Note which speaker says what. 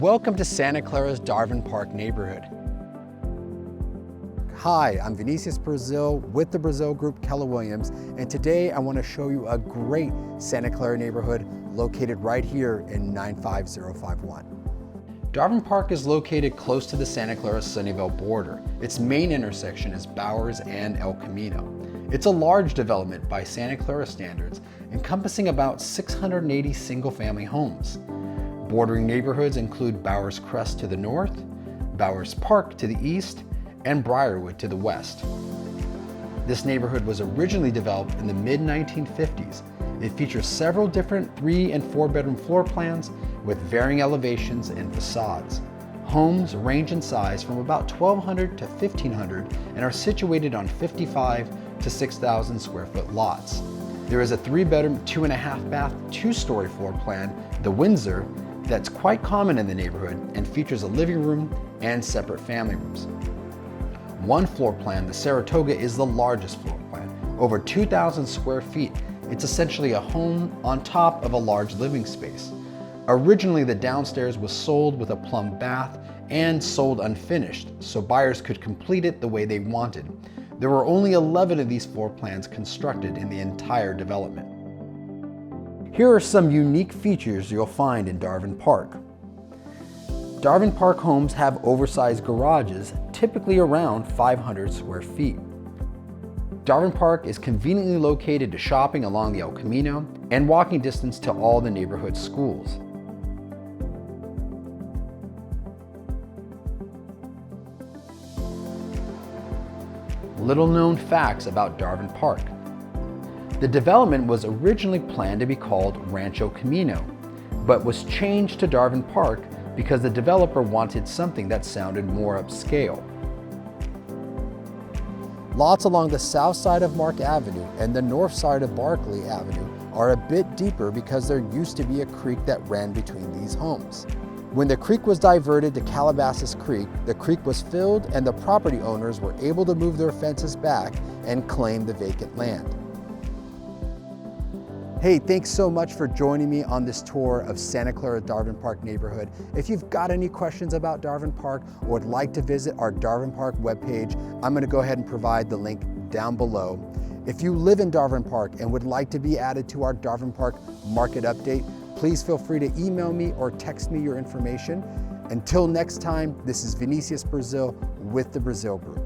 Speaker 1: Welcome to Santa Clara's Darvon Park neighborhood. Hi, I'm Vinicius Brazil with the Brazil Group Keller Williams, and today I want to show you a great Santa Clara neighborhood located right here in 95051. Darvon Park is located close to the Santa Clara-Sunnyvale border. Its main intersection is Bowers and El Camino. It's a large development by Santa Clara standards, encompassing about 680 single-family homes. Bordering neighborhoods include Bowers Crest to the north, Bowers Park to the east, and Briarwood to the west. This neighborhood was originally developed in the mid-1950s. It features several different 3- and 4-bedroom floor plans with varying elevations and facades. Homes range in size from about 1,200 to 1,500 and are situated on 55 to 6,000 square foot lots. There is a 3-bedroom, 2.5-bath, 2-story floor plan, the Windsor, that's quite common in the neighborhood and features a living room and separate family rooms. One floor plan, the Saratoga, is the largest floor plan, over 2,000 square feet. It's essentially a home on top of a large living space. Originally, the downstairs was sold with a plumb bath and sold unfinished, so buyers could complete it the way they wanted. There were only 11 of these floor plans constructed in the entire development. Here are some unique features you'll find in Darvon Park. Darvon Park homes have oversized garages, typically around 500 square feet. Darvon Park is conveniently located to shopping along the El Camino and walking distance to all the neighborhood schools. Little known facts about Darvon Park. The development was originally planned to be called Rancho Camino, but was changed to Darvon Park because the developer wanted something that sounded more upscale. Lots along the south side of Mark Avenue and the north side of Barclay Avenue are a bit deeper because there used to be a creek that ran between these homes. When the creek was diverted to Calabasas Creek, the creek was filled and the property owners were able to move their fences back and claim the vacant land. Hey, thanks so much for joining me on this tour of Santa Clara Darvon Park neighborhood. If you've got any questions about Darvon Park or would like to visit our Darvon Park webpage, I'm gonna go ahead and provide the link down below. If you live in Darvon Park and would like to be added to our Darvon Park market update, please feel free to email me or text me your information. Until next time, this is Vinicius Brazil with the Brazil Group.